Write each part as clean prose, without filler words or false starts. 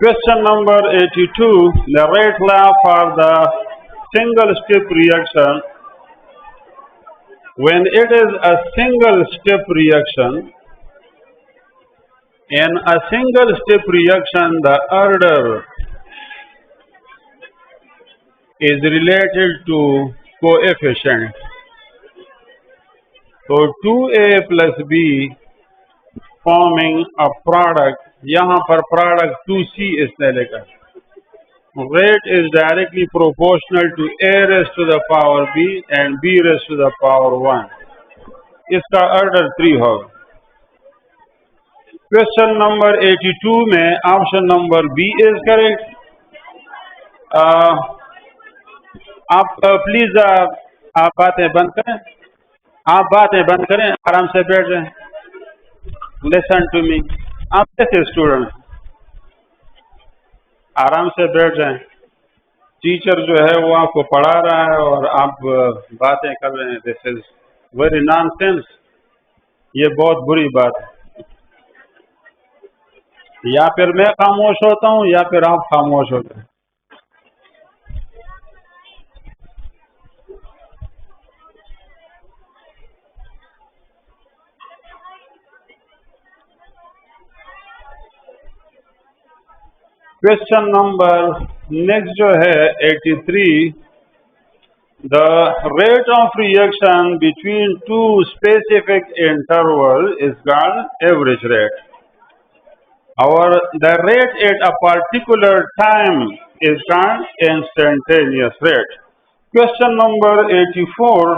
Question number 82. The rate law for the single step reaction. When it is a single step reaction, in a single step reaction, the order is related to coefficient. So 2A plus B forming a product. यहाँ पर product 2C इसने लेकर. Rate is directly proportional to A raised to the power B and B raised to the power 1. इसका order 3 होगा. Question number 82 में option number B is correct. आप please आप बातें बंद करें. आप बातें बंद करें, आराम से बैठ जाएं. Listen to me. आप कैसे स्टूडेंट, आराम से बैठ जाएं. टीचर जो है वो आपको पढ़ा रहा है और आप बातें कर रहे हैं. This is very nonsense. ये बहुत बुरी बात है. या फिर मैं खामोश होता हूँ या फिर आप खामोश होते हैं. क्वेश्चन नंबर नेक्स्ट जो है 83. The rate of reaction between two specific interval is called average rate. The rate at a particular time is called instantaneous rate. Question number 84.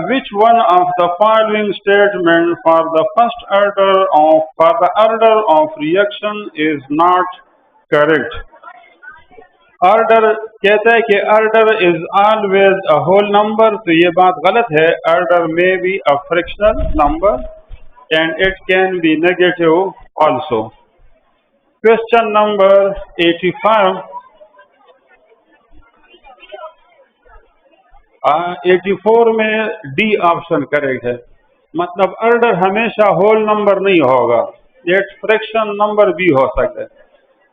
Which one of the following statements for the order of reaction is not correct? Order कहता है कि order is always a whole number. तो ये बात गलत है. Order may be a fractional number and it can be negative also. Question number 85. 84 में D option correct है. मतलब order हमेशा whole number नहीं होगा. ये फ्रैक्शन नंबर भी हो सकता है.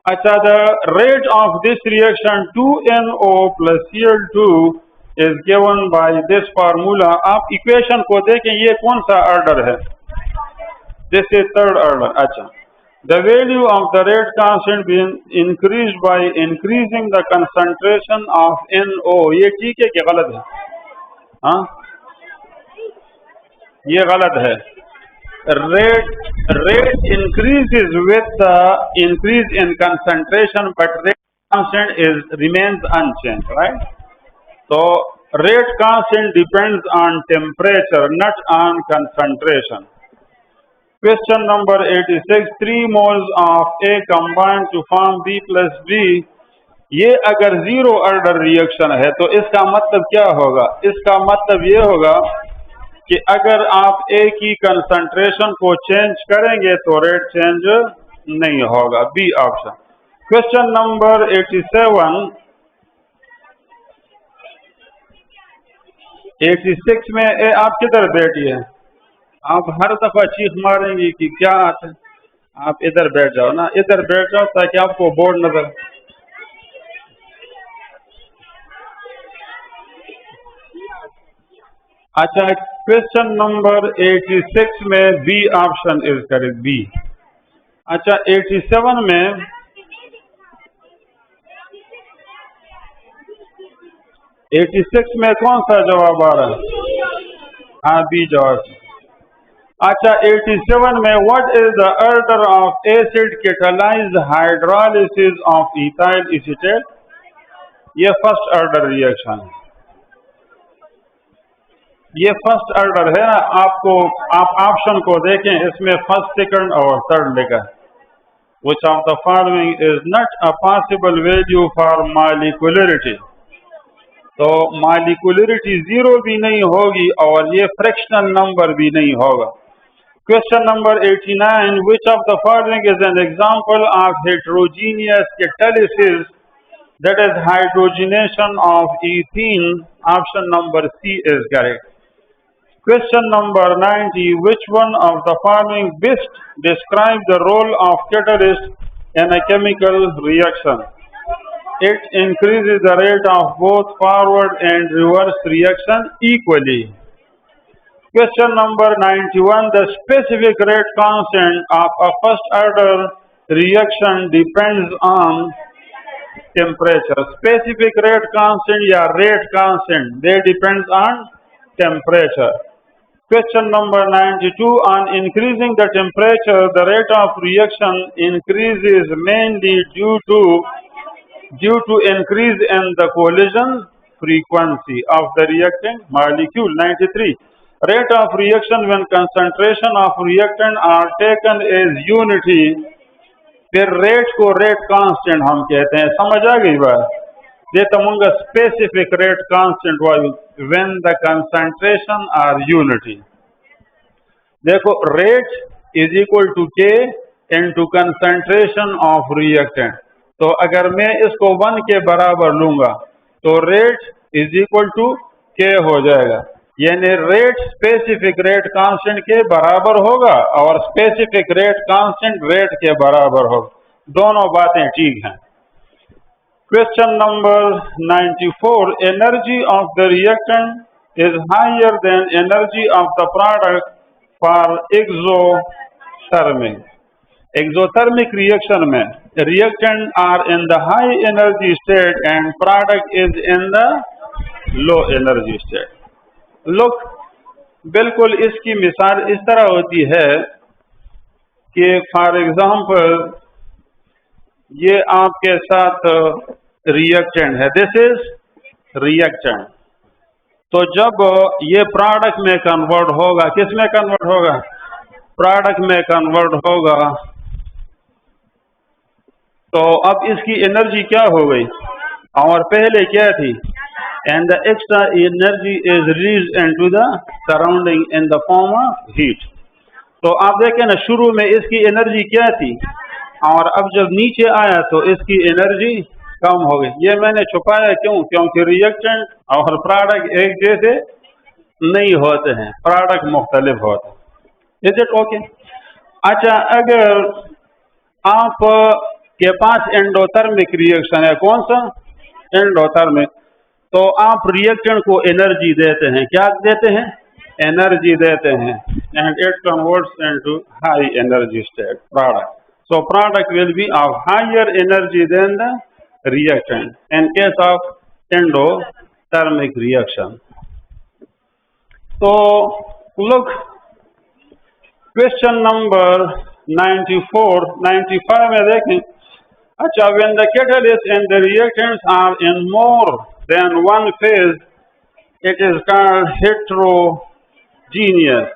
अच्छा, the rate of this reaction 2NO plus Cl2 is given by this formula. आप इक्वेशन को देखें, ये कौन सा ऑर्डर है? This is third order. अच्छा, the value of the rate constant being increased by increasing the concentration of NO. ये ठीक है कि गलत है? हाँ, ये गलत है. Rate increases with the increase in concentration, but rate constant remains unchanged, right? So rate constant depends on temperature, not on concentration. Question number 86. 3 moles of A combined to form B plus B. ये अगर zero order reaction है तो इसका मतलब क्या होगा? इसका मतलब ये होगा कि अगर आप A की कंसंट्रेशन को चेंज करेंगे तो रेट चेंज नहीं होगा. B option. Question number 87. 86 में आप किधर बैठी है? आप हर दफा चीख मारेंगी कि क्या आता है. आप इधर बैठ जाओ ना, इधर बैठ जाओ ताकि आपको बोर्ड नजर. अच्छा, क्वेश्चन नंबर 86 में B option is correct. B. अच्छा, 87 में 86 में कौन सा जवाब आ रहा है? हाँ, बी जवाब. अच्छा, 87 में what is the order of acid catalysed hydrolysis of ethyl acetate? ये फर्स्ट ऑर्डर रिएक्शन है. ये फर्स्ट ऑर्डर है. आपको आप ऑप्शन को देखें, इसमें फर्स्ट, सेकंड और थर्ड लिखा है. Which of the following is not a possible value for molecularity? तो molecularity 0 भी नहीं होगी और ये फ्रैक्शनल नंबर भी नहीं होगा. Question number 89. Which of the following is an example of heterogeneous catalysis, that is hydrogenation of ethene? Option number C is correct. Question number 90. Which one of the following best describe the role of catalyst in a chemical reaction. It increases the rate of both forward and reverse reaction equally. Question number 91. The specific rate constant of a first order reaction depends on temperature. Specific rate constant या rate constant, they depends on temperature. Question number 92. On increasing the temperature, the rate of reaction increases mainly due to increase in the collision frequency of the reactant molecule. 93. Rate of reaction when concentration of reactant are taken as unity. फिर rate को rate constant हम कहते हैं. समझ आ गई बात? ये तमंगा स्पेसिफिक रेट कांस्टेंट वायु when the concentration are unity. देखो, rate is equal to K into concentration of reactant. तो अगर मैं इसको 1 के बराबर लूंगा तो रेट इज इक्वल टू के हो जाएगा. यानी रेट स्पेसिफिक रेट कांस्टेंट के बराबर होगा और स्पेसिफिक रेट कांस्टेंट रेट के बराबर होगा. दोनों बातें ठीक हैं. Question number 94. Energy of the reactant is higher than energy of the product for exothermic. Exothermic reaction में reactant are in the high energy state and product is in the low energy state. Look, बिल्कुल इसकी मिसाल इस तरह होती है कि for example ये आपके साथ रिएक्टेंट है. This is reactant. तो जब ये प्रोडक्ट में कन्वर्ट होगा, किस में कन्वर्ट होगा? प्रोडक्ट में कन्वर्ट होगा. तो अब इसकी एनर्जी क्या हो गई और पहले क्या थी? And the extra energy is released into the surrounding in the form of heat. तो आप देखें ना, शुरू में इसकी एनर्जी क्या थी और अब जब नीचे आया तो इसकी एनर्जी कम हो गई. ये मैंने छुपाया क्यों? क्योंकि रिएक्टेंट और प्रोडक्ट एक जैसे नहीं होते हैं, प्रोडक्ट मुख्तलिफ होते हैं. Is it okay? अच्छा, अगर आप के पास एंडोथर्मिक रिएक्शन है, कौन सा? एंडोथर्मिक. तो आप रिएक्टेंट को एनर्जी देते हैं. क्या देते हैं? एनर्जी देते हैं. And it converts into high energy state product. So product will be of higher energy than the reactant in case of endothermic reaction. तो लुक, क्वेश्चन नंबर 94, 95 में देखें. अच्छा, when the catalyst and the reactants are in more than one phase, it is called heterogeneous.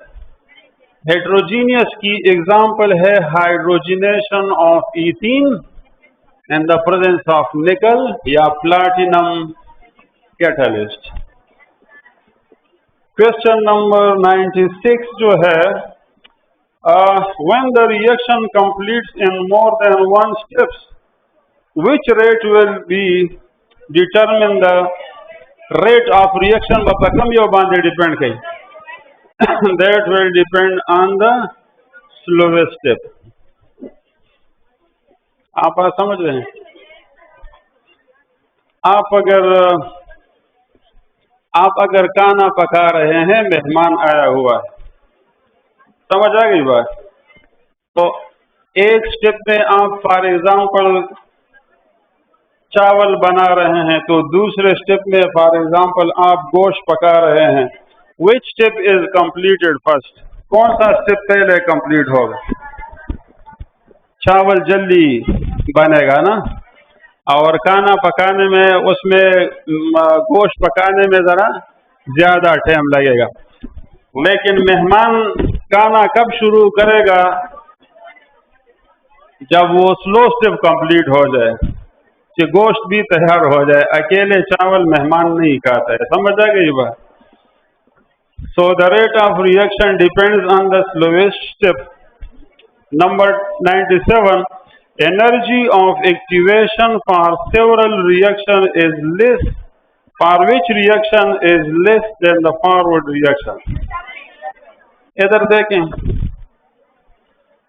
Heterogeneous की example है hydrogenation of ethene and the presence of nickel या platinum catalyst. Question number 96 जो है, when the reaction completes in more than one steps, which rate will be determine the rate of reaction of the कम या बांधे depend कई. That will depend on the slowest step. आप समझ रहे हैं? आप अगर खाना पका रहे हैं, मेहमान आया हुआ है, समझ आ गई बात? तो एक स्टेप में आप फॉर एग्जांपल चावल बना रहे हैं, तो दूसरे स्टेप में फॉर एग्जांपल आप गोश्त पका रहे हैं. Which step is completed first? कौन सा स्टेप पहले कंप्लीट होगा? चावल जल्दी बनेगा ना, और खाना पकाने में, उसमें गोश्त पकाने में ज़रा ज़्यादा टाइम लगेगा. लेकिन मेहमान खाना कब शुरू करेगा? जब वो स्लो स्टेप कंप्लीट हो जाए कि गोश्त भी तैयार हो जाए. अकेले चावल मेहमान नहीं खाता है. समझ आ गई बात? So the rate of reaction depends on the slowest step. Number 97. Energy of activation for several reaction is less for which reaction is less than the forward reaction. इधर देखें,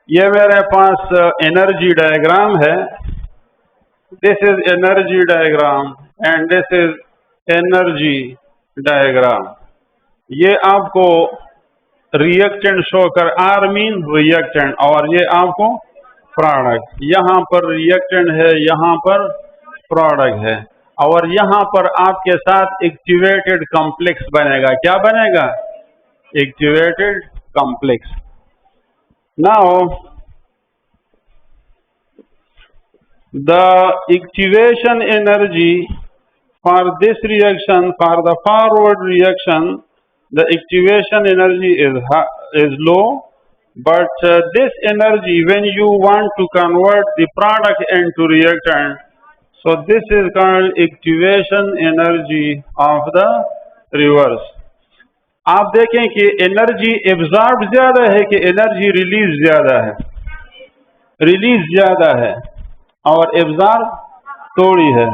ये मेरे पास एनर्जी डायग्राम है. This is energy diagram and this is energy diagram. ये आपको reactant show कर, are mean reactant, और ये आपको प्रोडक्ट. यहाँ पर रिएक्टेंट है, यहाँ पर प्रोडक्ट है, और यहाँ पर आपके साथ एक्टिवेटेड कॉम्प्लेक्स बनेगा. क्या बनेगा? Activated complex. Now the activation energy for this reaction, for the forward reaction, the activation energy is low, but this energy, when you want to convert the product into reactant, so this is called activation energy of the reverse. आप देखें कि energy absorb ज्यादा है कि energy release ज्यादा है? Release ज्यादा है और एब्जॉर्ब थोड़ी है.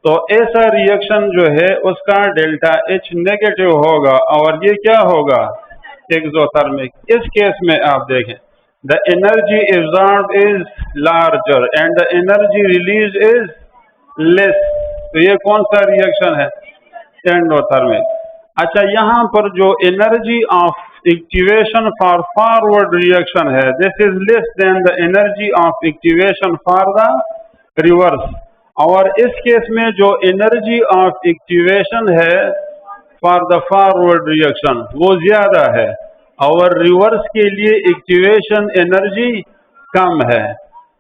तो ऐसा रिएक्शन जो है उसका डेल्टा H नेगेटिव होगा, और ये क्या होगा? एक्सोथर्मिक. इस केस में आप देखें, the energy absorb is larger and the energy release is less. तो ये कौन सा रिएक्शन है? एंडोथर्मिक. अच्छा, यहाँ पर जो energy of activation for forward reaction है, this is less than the energy of activation for the reverse. और इस केस में जो एनर्जी ऑफ एक्टिवेशन है फॉर द फॉरवर्ड रिएक्शन वो ज्यादा है, और रिवर्स के लिए एक्टिवेशन एनर्जी कम है.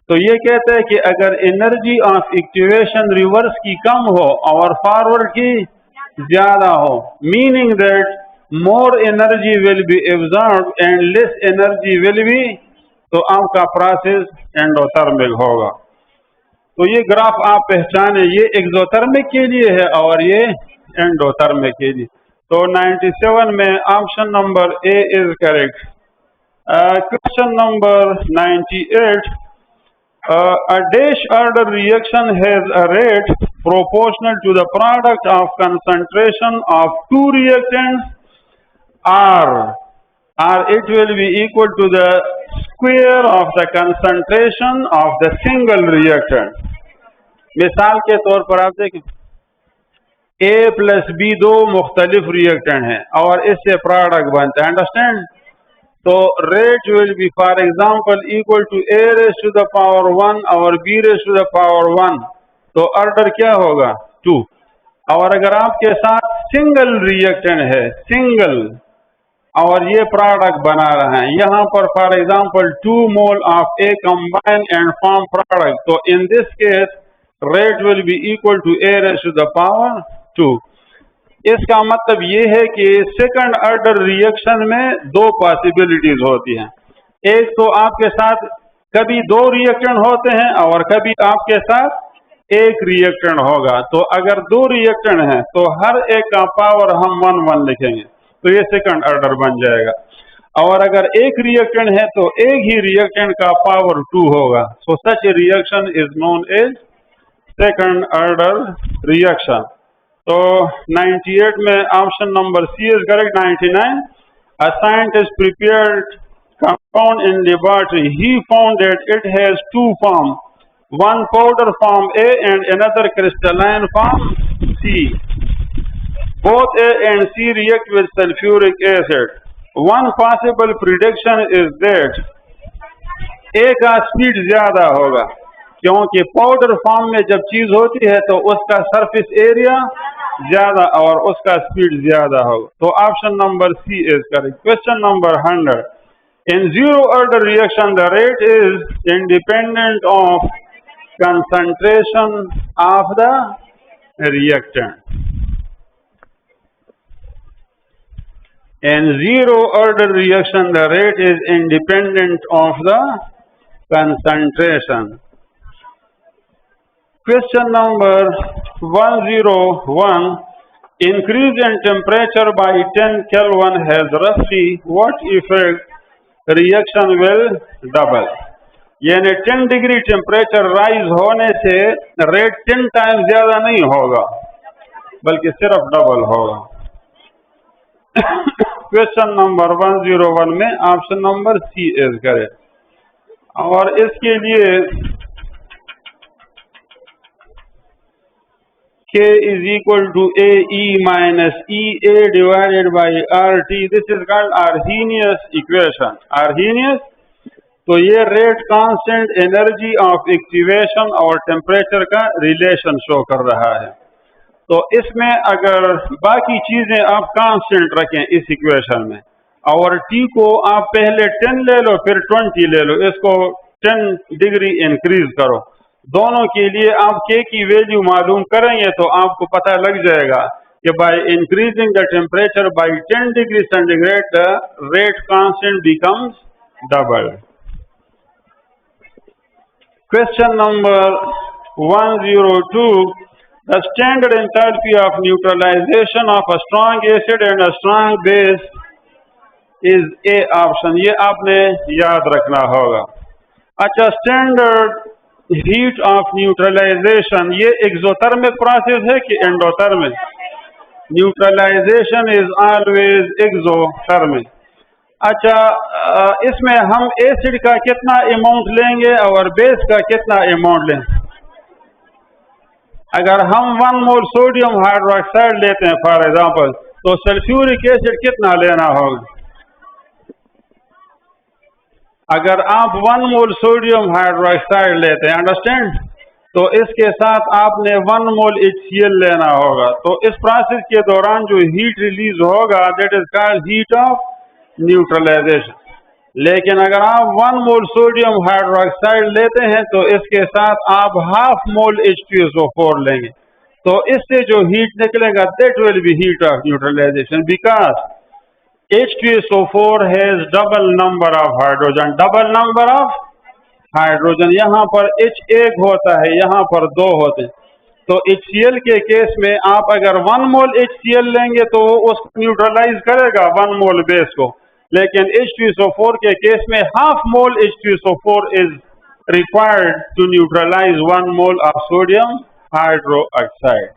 तो ये कहते हैं कि अगर एनर्जी ऑफ एक्टिवेशन रिवर्स की कम हो और फॉरवर्ड की ज्यादा हो, meaning that more energy will be absorb and less energy will be, तो आपका प्रोसेस एंडोथर्मिक होगा. तो ये ग्राफ आप पहचाने, ये एक्सोथर्मिक के लिए है और ये एंडोथर्मिक के लिए. तो 97 में option number A is correct. Question number 98, a dash order reaction has a rate proportional to the product of concentration of two reactants, or it will be equal to the square of the concentration of the single reactant. मिसाल के तौर पर आप देखें, A plus B दो मुख्तलिफ reactant हैं और इससे प्रोडक्ट बनता है. अंडरस्टैंड? तो rate will be for example equal to A raise to the power 1 और B raise to the power 1. तो ऑर्डर क्या होगा? 2. और अगर आपके साथ सिंगल रिएक्टेंट है, सिंगल, और ये प्रोडक्ट बना रहे हैं, यहाँ पर for example 2 mole of A combine and form product. तो in this case rate will be equal to A raise to the power 2. इसका मतलब ये है कि सेकंड ऑर्डर रिएक्शन में दो पॉसिबिलिटीज होती हैं. एक तो आपके साथ कभी दो रिएक्टेंट होते हैं और कभी आपके साथ एक रिएक्टेंट होगा. तो अगर दो रिएक्टेंट हैं तो हर एक का पावर हम 1 लिखेंगे, तो ये सेकंड ऑर्डर बन जाएगा. और अगर एक रिएक्टेंट है तो एक ही रिएक्टेंट का पावर 2 होगा. So such a reaction is known as second order reaction. तो 98 में option number C is correct. 99, a scientist prepared compound in laboratory. He found that it has two forms, one powder form A and another crystalline form C. Both A and C react with sulfuric acid. One possible prediction is that A का speed ज्यादा होगा, क्योंकि powder form में जब चीज होती है तो उसका सरफेस एरिया ज्यादा और उसका स्पीड ज्यादा होगा. तो option number C is correct. Question number 100, in zero order reaction the rate is independent of concentration of the reactant. In zero order reaction, the rate is independent of the concentration. Question number 101. Increase in temperature by 10 Kelvin has roughly what effect? Reaction will double. यानी 10 degree temperature rise होने से rate 10 times ज्यादा नहीं होगा बल्कि सिर्फ double होगा. Question number 101 में option number C is correct. और इसके लिए K is equal to AE minus EA divided by RT. This is called Arrhenius equation. Arrhenius, तो ये rate constant, energy of activation और टेम्परेचर का रिलेशन शो कर रहा है। तो इसमें अगर बाकी चीजें आप कांस्टेंट रखें इस इक्वेशन में, और T को आप पहले 10 ले लो फिर 20 ले लो, इसको 10 डिग्री इंक्रीज करो, दोनों के लिए आप K की वैल्यू मालूम करेंगे तो आपको पता लग जाएगा कि by increasing the temperature by 10 degree centigrade the rate constant becomes double. Question number 102. The standard enthalpy of neutralization of a strong acid and a strong base is A option. ये आपने याद रखना होगा। अच्छा, स्टैंडर्ड हीट ऑफ न्यूट्रलाइजेशन ये exothermic process है कि endothermic? Neutralization is always exothermic. अच्छा, इसमें हम एसिड का कितना अमाउंट लेंगे और बेस का कितना अमाउंट लेंगे? अगर हम 1 मोल सोडियम हाइड्रोक्साइड लेते हैं फॉर एग्जांपल, तो सल्फ्यूरिक एसिड कितना लेना होगा? अगर आप 1 मोल सोडियम हाइड्रोक्साइड लेते हैं, अंडरस्टैंड, तो इसके साथ आपने 1 मोल HCl लेना होगा। तो इस प्रोसेस के दौरान जो हीट रिलीज होगा that is called heat of neutralization. लेकिन अगर आप 1 मोल सोडियम हाइड्रोक्साइड लेते हैं तो इसके साथ आप हाफ मोल H2SO4 लेंगे, तो इससे जो हीट निकलेगा that will be heat of neutralization, because H2SO4 has double number of hydrogen, double number of hydrogen. यहाँ पर H एक होता है, यहाँ पर 2 होते हैं। तो HCl के केस में आप अगर 1 मोल HCl लेंगे तो वो उसको न्यूट्रलाइज करेगा 1 मोल बेस को, लेकिन H2SO4 के केस में half mole H2SO4 is required to neutralize 1 mole of sodium hydroxide.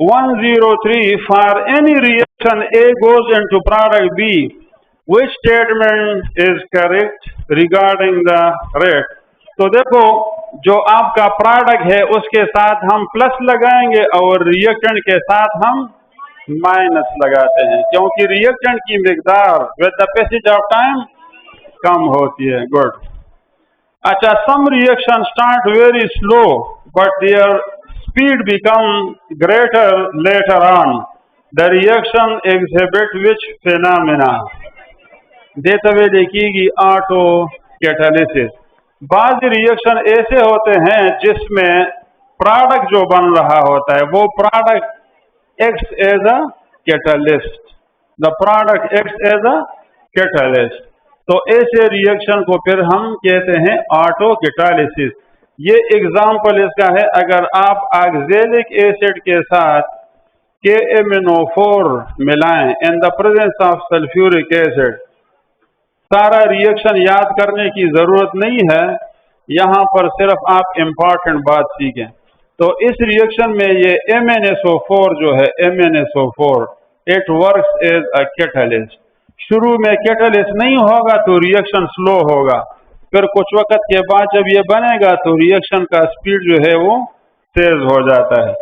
103. For any reaction A goes into product B, which statement is correct regarding the rate? तो देखो, जो आपका प्रोडक्ट है उसके साथ हम प्लस लगाएंगे और रिएक्टेंट के साथ हम माइनस लगाते हैं, क्योंकि रिएक्टेंट की मिकदार with the passage of time कम होती है। गुड। अच्छा, some reaction start very slow but their speed become greater later on, the reaction exhibit which phenomena? देते हुए देखिएगी ऑटो कैटालिसिस। बाज़ रिएक्शन ऐसे होते हैं जिसमें प्रोडक्ट जो बन रहा होता है वो product act as a catalyst, the product act as a catalyst. तो ऐसे रिएक्शन को फिर हम कहते हैं ऑटो कैटालिसिस। ये एग्जाम्पल इसका है, अगर आप ऑक्सैलिक एसिड के साथ KMnO4 मिलाएं in the presence of sulphuric acid, सारा रिएक्शन याद करने की जरूरत नहीं है, यहाँ पर सिर्फ आप इम्पॉर्टेंट बात सीखें। तो इस रिएक्शन में ये MnSO4 जो है, MnSO4 it works as a catalyst. शुरू में कैटलिस्ट नहीं होगा तो रिएक्शन स्लो होगा, फिर कुछ वक्त के बाद जब ये बनेगा तो रिएक्शन का स्पीड जो है वो तेज हो जाता है।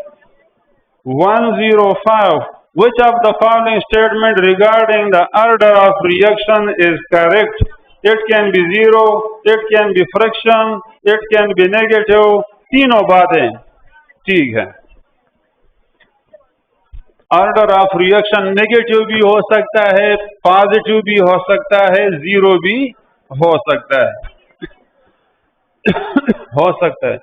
105. Which of the following statement regarding the order of reaction is correct? It can be 0, it can be fraction, it can be negative, तीनों बातें ठीक है। ऑर्डर ऑफ रिएक्शन नेगेटिव भी हो सकता है, पॉजिटिव भी हो सकता है, 0 भी हो सकता है हो सकता है।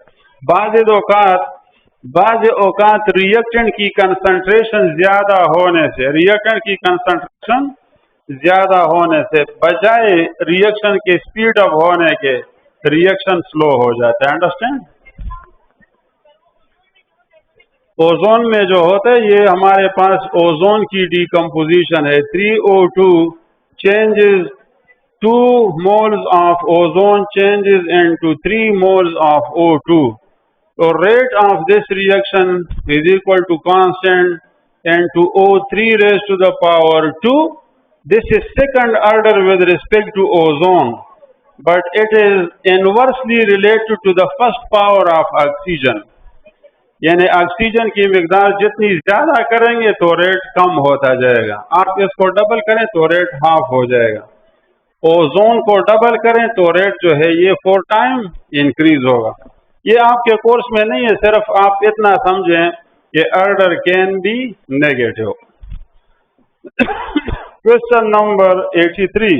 बाज़ औकात रिएक्टेंट की कंसंट्रेशन ज्यादा होने से, रिएक्टेंट की कंसंट्रेशन ज्यादा होने से बजाय रिएक्शन के स्पीड अप होने के रिएक्शन स्लो हो जाता है। अंडरस्टैंड? ओजोन में जो होता है, ये हमारे पास ओजोन की डीकम्पोजिशन है। 3O2 changes 2 moles of ozone changes into 3 moles of O2. So rate of this reaction is equal to constant into O3 raised to the power 2 This is second order with respect to ozone, but it is inversely related to the first power of oxygen. यानी oxygen की मिकदार जितनी ज्यादा करेंगे तो rate कम होता जाएगा। आप इसको डबल करें तो रेट हाफ हो जाएगा। ओजोन को डबल करें तो रेट जो है ये 4 टाइम इंक्रीज होगा। ये आपके कोर्स में नहीं है, सिर्फ आप इतना समझें कि order can be negative. Question number 83।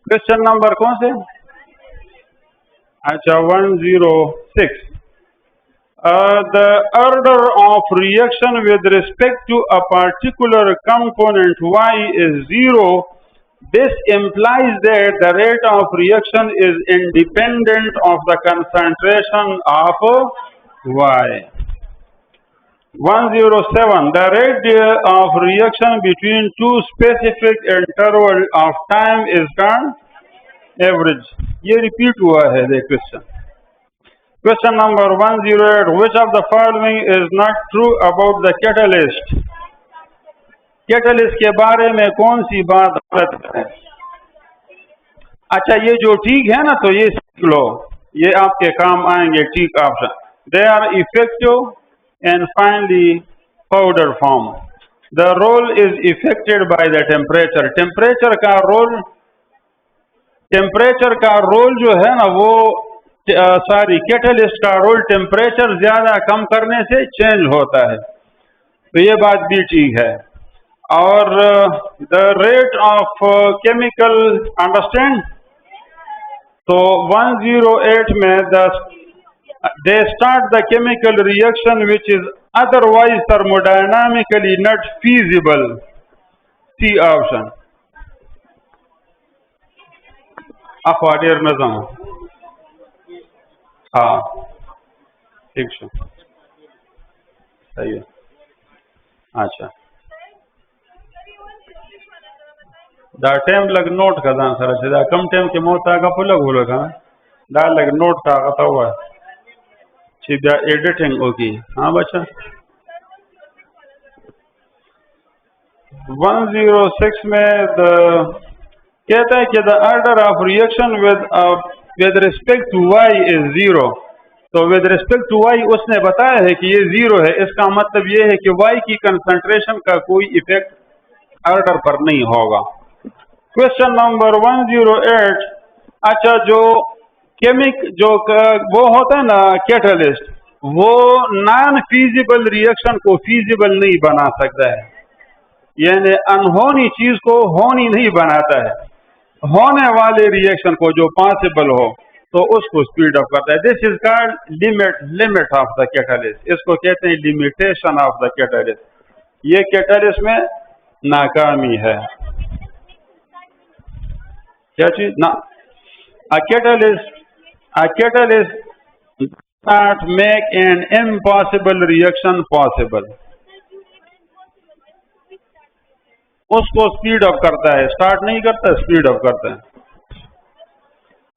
Question number कौन से? अच्छा 106। The order of reaction with respect to a particular component Y is 0. This implies that the rate of reaction is independent of the concentration of Y. 107. The rate of reaction between two specific interval of time is called average. ये repeat हुआ है ये question. Question number 108। Which of the following is not true about the catalyst? Catalyst के बारे में कौन सी बात गलत है? अच्छा ये जो ठीक है ना तो ये सीख लो, ये आपके काम आएंगे। ठीक option. They are effective and finally powder form. The role is effected by the temperature. Temperature का रोल जो है ना वो कैटलिस्ट का रोल टेम्परेचर ज्यादा कम करने से चेंज होता है, तो ये बात भी ठीक है। और the rate of chemical understand, तो 108 में they start the chemical reaction which is otherwise thermodynamically not feasible. C option. अफवाडेर नजम। हाँ ठीक है, सही है। अच्छा दा टाइम लग नोट का दान सर अच्छे कम टाइम के मोता का पुलग बोलो का दा लग नोट का कथा हुआ सीधा एडिटिंग होगी। हाँ बच्चा 106 में कहता है कि the order of reaction with respect to Y is 0। तो विद रिस्पेक्ट टू वाई उसने बताया है कि ये 0 है, इसका मतलब ये है कि वाई की कंसंट्रेशन का कोई इफेक्ट ऑर्डर पर नहीं होगा। Question number 108। अच्छा जो वो होता है ना कैटलिस्ट, वो नॉन फीजिबल रिएक्शन को फीजिबल नहीं बना सकता है, यानी अनहोनी चीज को होनी नहीं बनाता है। होने वाले रिएक्शन को जो पॉसिबल हो तो उसको स्पीड अप करता है। This is called limit of the catalyst. इसको कहते हैं लिमिटेशन ऑफ द कैटलिस्ट। ये कैटलिस्ट में नाकामी है। क्या चीज ना a catalyst not make an impossible reaction possible। उसको स्पीड अप करता है, स्टार्ट नहीं करता, स्पीड अप करता है।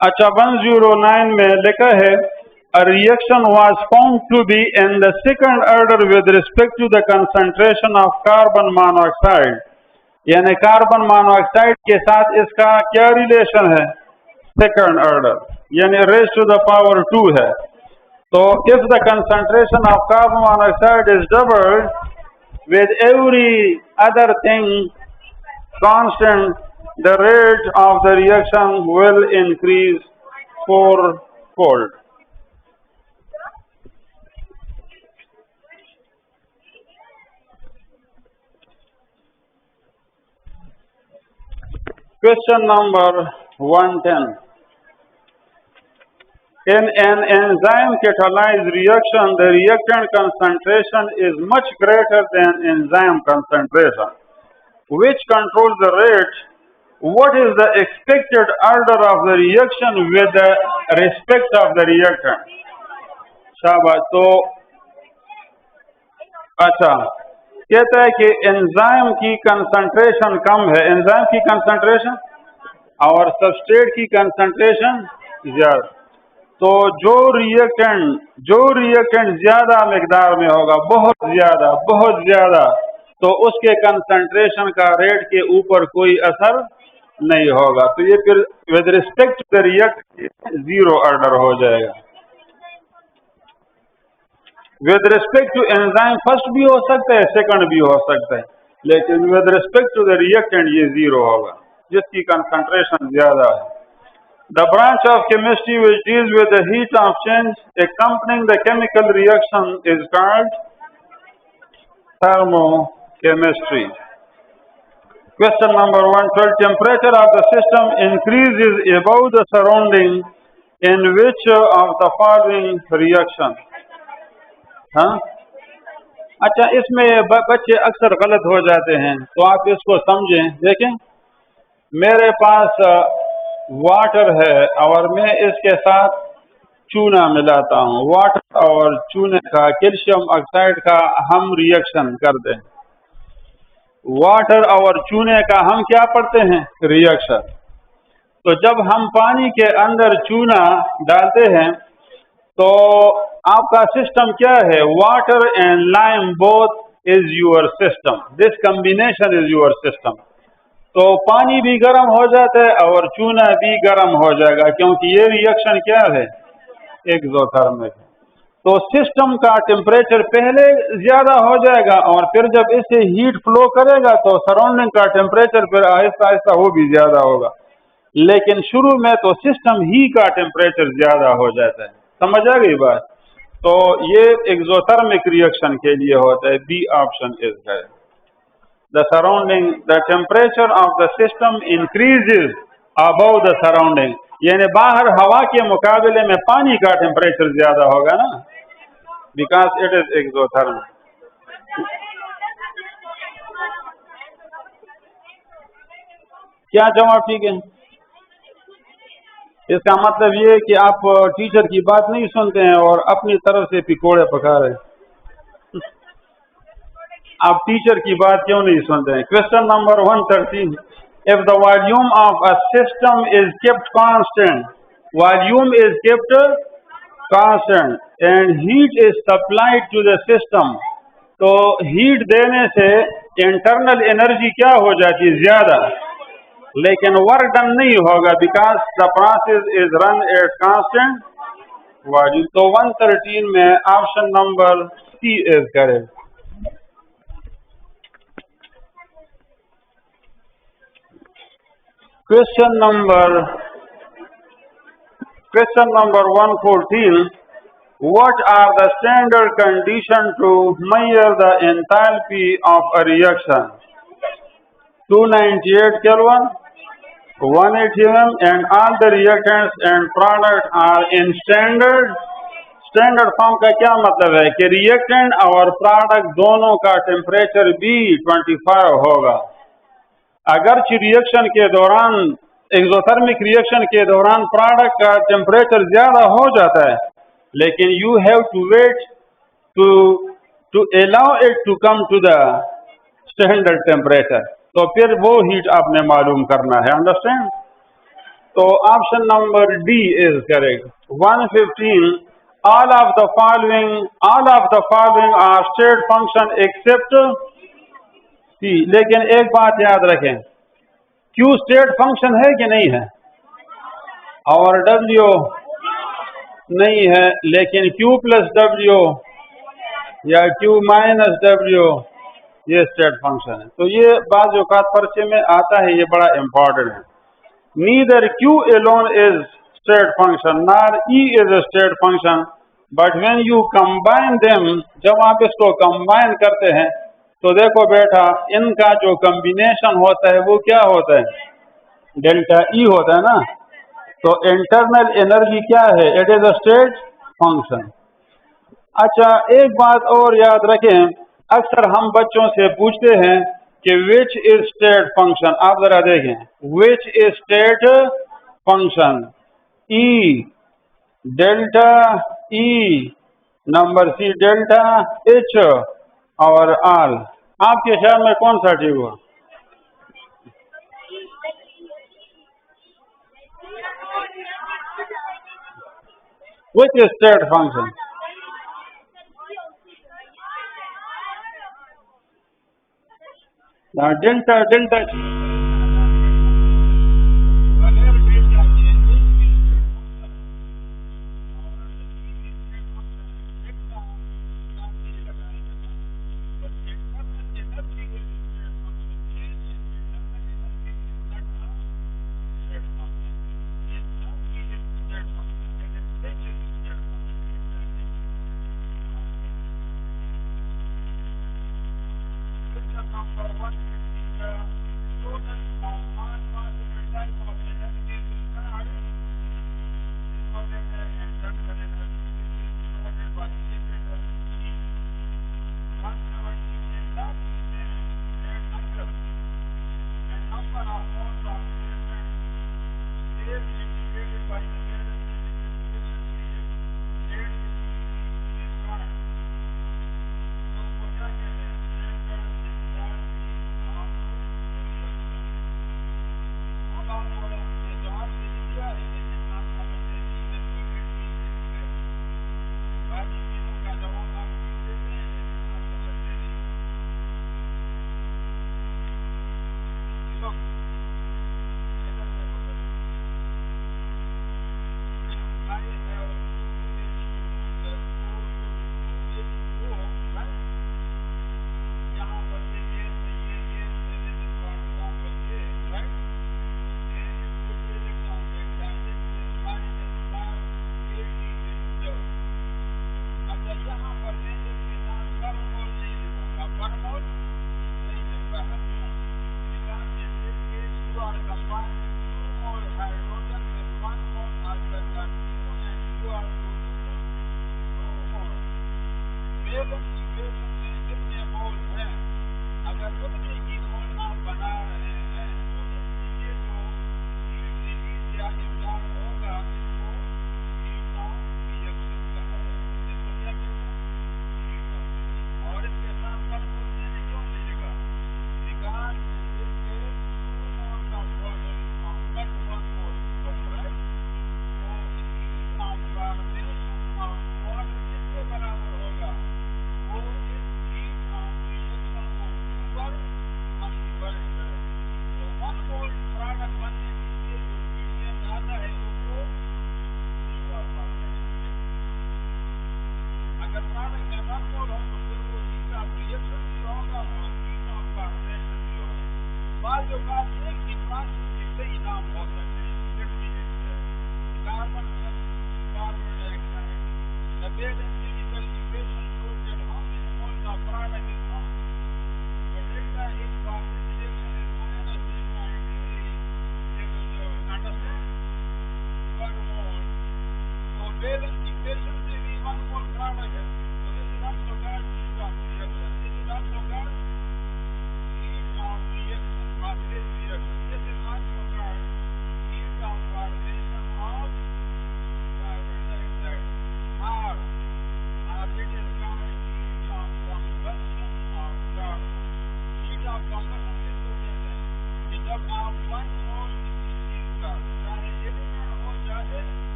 अच्छा 109 में लिखा है a reaction was found to be in the second order with respect to the concentration of carbon monoxide। यानी कार्बन मोनोऑक्साइड के साथ इसका क्या रिलेशन है? सेकंड ऑर्डर, यानी रेज टू द पावर 2 है। तो if the concentration of carbon monoxide is doubled with every other thing constant, the rate of the reaction will increase 4-fold। Question number 110. In an enzyme catalyzed reaction, the reactant concentration is much greater than enzyme concentration, which controls the rate. What is the expected order of the reaction with the respect of the reactant? शाबाश। तो अच्छा कहता है कि enzyme की concentration कम है, enzyme की concentration और सबस्ट्रेट की कंसंट्रेशन ज्यादा। तो जो रिएक्टेंट ज्यादा मिकदार में होगा, बहुत ज्यादा तो उसके कंसंट्रेशन का रेट के ऊपर कोई असर नहीं होगा। तो ये फिर with respect to the react zero order हो जाएगा। With respect to enzyme first भी हो सकता है, सेकंड भी हो सकता है, लेकिन with respect to the reactant ये जीरो होगा जिसकी कंसंट्रेशन ज्यादा है। The branch of chemistry which deals with the heat of change accompanying the chemical reaction is called thermochemistry. Question number 112. Temperature of the system increases above the surrounding in which of the following reaction? हाँ, अच्छा, इसमें बच्चे अक्सर गलत हो जाते हैं, तो आप इसको समझें। देखें, मेरे पास वाटर है और मैं इसके साथ चूना मिलाता हूँ। वाटर और चूने का, कैल्शियम ऑक्साइड का हम रिएक्शन कर दें। वाटर और चूने का हम क्या पढ़ते हैं? रिएक्शन। तो जब हम पानी के अंदर चूना डालते हैं तो आपका सिस्टम क्या है? Water and lime both is your system, this combination is your system. तो पानी भी गर्म हो जाता है और चूना भी गर्म हो जाएगा, क्योंकि ये रिएक्शन क्या है? एक्सोथर्मिक है। तो सिस्टम का टेम्परेचर पहले ज्यादा हो जाएगा और फिर जब इसे हीट फ्लो करेगा तो सराउंडिंग का टेम्परेचर फिर आहिस्ता आहिस्ता वो भी ज्यादा होगा, लेकिन शुरू में तो सिस्टम ही का टेम्परेचर ज्यादा हो जाता है। समझ आ गई बात? तो ये एक्सोथर्मिक रिएक्शन के लिए होता है। B option is correct. the temperature of the system increases above the surrounding, यानी बाहर हवा के मुकाबले में पानी का टेम्परेचर ज्यादा होगा ना, बिकॉज इट इज एक्सोथर्मिक। क्या जवाब ठीक है? इसका मतलब ये है कि आप टीचर की बात नहीं सुनते हैं और अपनी तरफ से पिकोड़े पका रहे हैं। आप टीचर की बात क्यों नहीं सुनते हैं? Question number 113. If the volume of a system is kept constant, volume is kept constant and heat is supplied to the system, तो हीट देने से इंटरनल एनर्जी क्या हो जाती है? ज्यादा, लेकिन वर्क डन नहीं होगा because the process is run at constant volume. तो 113 में option number C is correct. Question number 114. What are the standard conditions to measure the enthalpy of a reaction? 298 Kelvin, 180 mm, and all the reactants and products are in standard. Standard form का क्या मतलब है कि reactant और product दोनों का temperature भी 25 होगा। अगरचे रिएक्शन के दौरान, एक्सोथर्मिक रिएक्शन के दौरान प्रोडक्ट का टेम्परेचर ज्यादा हो जाता है, लेकिन you have to wait to allow it to come to the standard temperature. तो फिर वो हीट आपने मालूम करना है। अंडरस्टैंड? तो option number D is correct. 115. All of the following are state function except C. लेकिन एक बात याद रखें, Q स्टेट फंक्शन है कि नहीं है? और W नहीं है, लेकिन Q प्लस W या Q माइनस W ये स्टेट फंक्शन है। तो ये बात जो पर्चे में आता है ये बड़ा इंपॉर्टेंट है। Neither Q alone is state function nor E is a state function, but when you combine them, जब आप इसको कंबाइन करते हैं तो देखो बेटा, इनका जो कॉम्बिनेशन होता है वो क्या होता है? डेल्टा ई होता है ना। तो इंटरनल एनर्जी क्या है? It is a state function. अच्छा, एक बात और याद रखें, अक्सर हम बच्चों से पूछते हैं कि विच इज स्टेट फंक्शन। आप जरा देखें, which is state function? E delta E, number C delta H और आर। आपके ख्याल में कौन सा ठीक हुआ? Which is state function? delta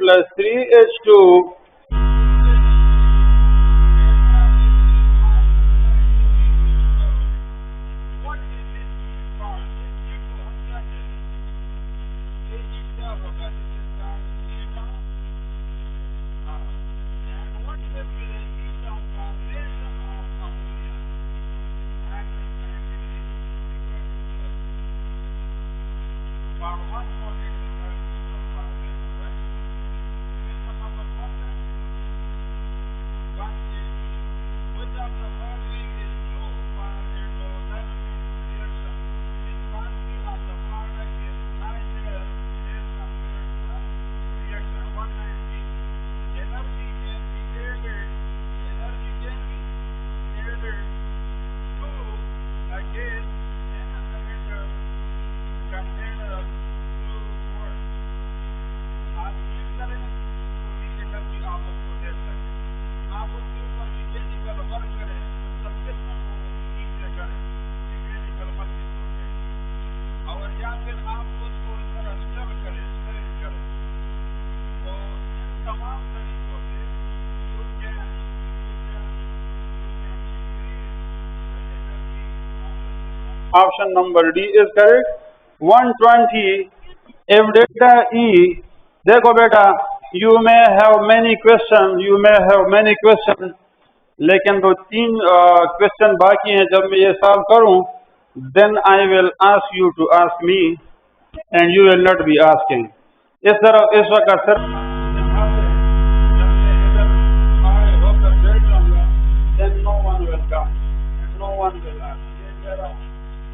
plus 3H2 Option number D is correct. 120. If delta E, देखो बेटा, you may have many questions, लेकिन तो 3 क्वेश्चन बाकी हैं. जब मैं ये सॉल्व करूं, then I will ask you to ask me and you will not be asking. इस तरह इस वक्त sir then no one will come and no one will ask. ये मेरा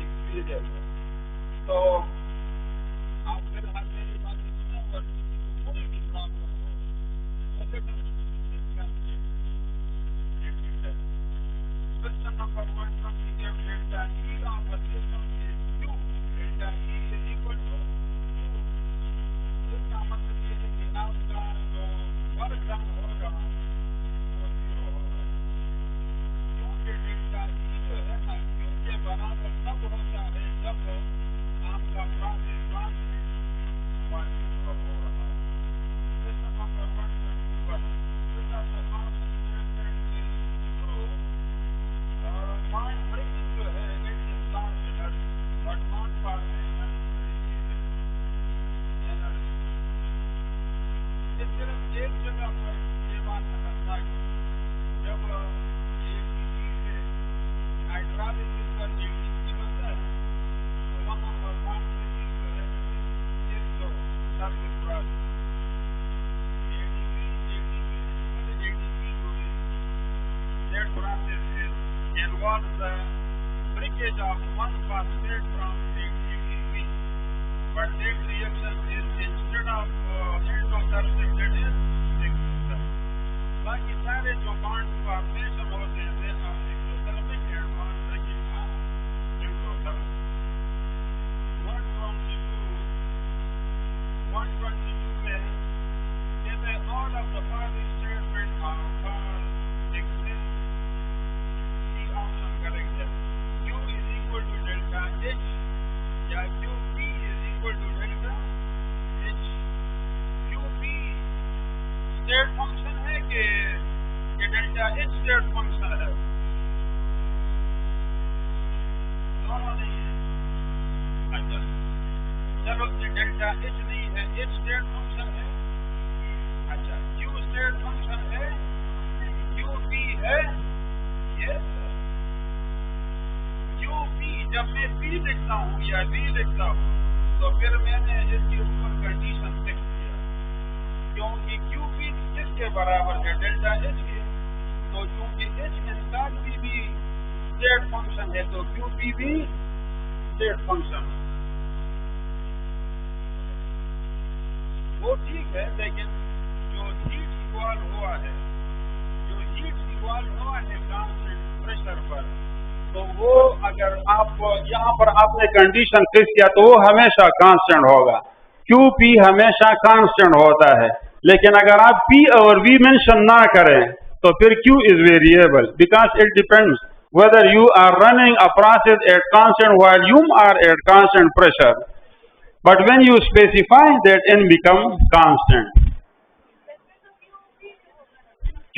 experience है. तो आप फिर हर मेरी बात सुनो और कोई भी प्रॉब्लम हो question number 120, delta E of a system is Q. Delta E is equal to Q. इसका मतलब ये है कि आपका जो वर्क डन होगा वो 0 होगा, क्योंकि डेल्टा E जो है ना Q के बराबर तब होता है जब आपका प्रोसेस वॉल्यूम हो रहा है. Question number 121, which of the following statements is true? Mind breaking जो है it is large energy, but not formation energy. ये सिर्फ एक जगह पर ये बात समझना है. जब एक चीज है हाइड्रोलिसिस का ADC बनता है तो वहाँ पर mind breaking जो है ये जो सर्विस प्रोसेस ADP जो है that process involves the breakage of one phosphate from ATP, but that reaction is instead of endothermic, that is exothermic. बाकी सारे जो bond formation होते हैं they are exothermic and bond breaking are endothermic. 122 में if all of the following statements are false, exist option correct है. Q is equal to delta H या QP is equal to delta H. QP state function है कि delta H state function है? दोनों नहीं है. अच्छा चलो ये डेल्टा H नहीं है, H स्टेट फंक्शन है. अच्छा Q स्टेट फंक्शन है, QP है. यस QP जब मैं P लिखता हूँ या V लिखता हूँ तो फिर मैंने इसके ऊपर कंडीशन फिक्स किया, क्योंकि QP किसके बराबर है? डेल्टा H के. तो क्योंकि H एंथैल्पी भी स्टेट फंक्शन है तो QP भी स्टेट फंक्शन है. वो ठीक है, लेकिन जो हीट इवॉल्व हुआ है कांस्टेंट प्रेशर पर, तो वो अगर आप यहाँ पर आपने कंडीशन फिक्स किया तो वो हमेशा कांस्टेंट होगा. QP हमेशा कांस्टेंट होता है. लेकिन अगर आप P और V मेंशन ना करें तो फिर Q is variable, because it depends whether you are running a process at constant volume or at constant pressure. But when you specify that N become constant.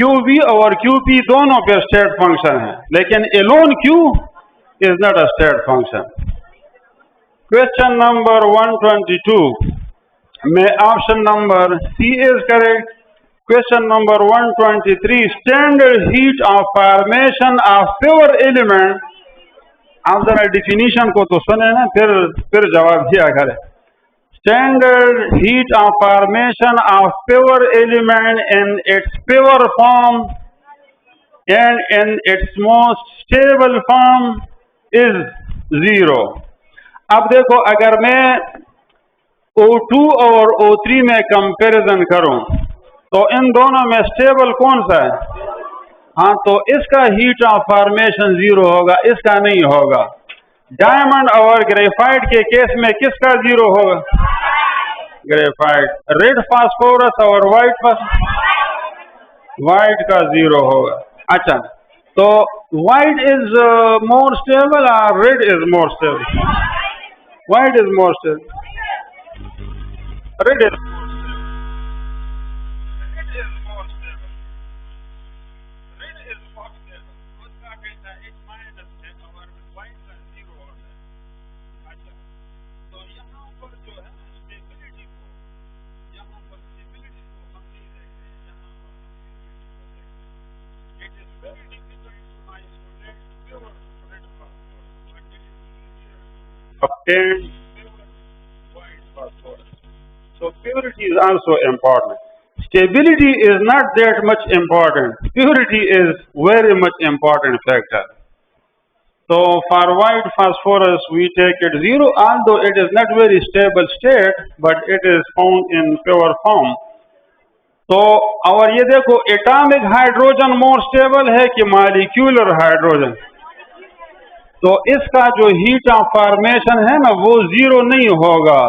QV और QP दोनों पे state function है, लेकिन Elon Q is not a state function. Question number 122 में option number C is correct. Question number 123, standard heat of formation of pure element. आप जरा definition को तो सुने ना, फिर जवाब दिया करें. Standard heat of formation of pure element in its pure form and in its most stable form is 0. अब देखो, अगर मैं O2 और O3 में कंपैरिजन करूं तो इन दोनों में स्टेबल कौन सा है? हाँ, तो इसका हीट ऑफ फॉर्मेशन 0 होगा, इसका नहीं होगा. डायमंड और ग्रेफाइट के केस में किसका 0 होगा? ग्रेफाइट. रेड फास्फोरस और व्हाइट का 0 होगा. अच्छा, तो व्हाइट इज मोर स्टेबल और red is more stable? White is more stable. Red is obtained white phosphorus. So purity is also important. Stability is not that much important. Purity is very much important factor. So for white phosphorus we take it 0, although it is not very stable state, but it is found in pure form. तो और ये देखो atomic hydrogen more stable है कि molecular hydrogen, तो इसका जो heat of formation है ना वो 0 नहीं होगा।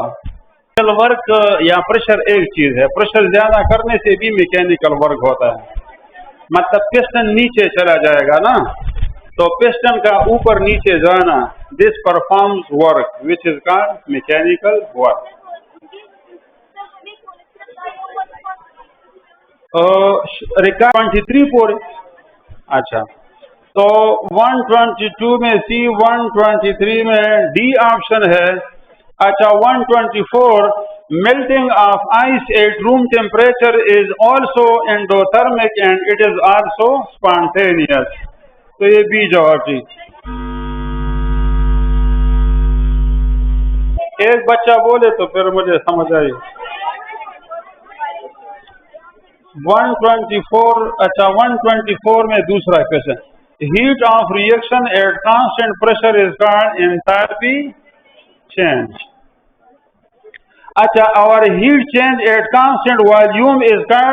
मैकेनिकल वर्क या प्रेशर एक चीज है, प्रेशर ज्यादा करने से भी मैकेनिकल वर्क होता है, मतलब पिस्टन नीचे चला जाएगा ना, तो पिस्टन का ऊपर नीचे जाना, this performs work which is called mechanical work. Record 23 पूरे। अच्छा, तो 122 में सी, 123 में डी ऑप्शन है। अच्छा, 124 melting of ice at room temperature is also endothermic and it is also spontaneous, तो ये बी जवाब जी। एक बच्चा बोले तो फिर मुझे समझ आई। 124, अच्छा 124 में दूसरा question, heat of reaction at constant pressure is called enthalpy change. अच्छा, और heat change at constant volume is called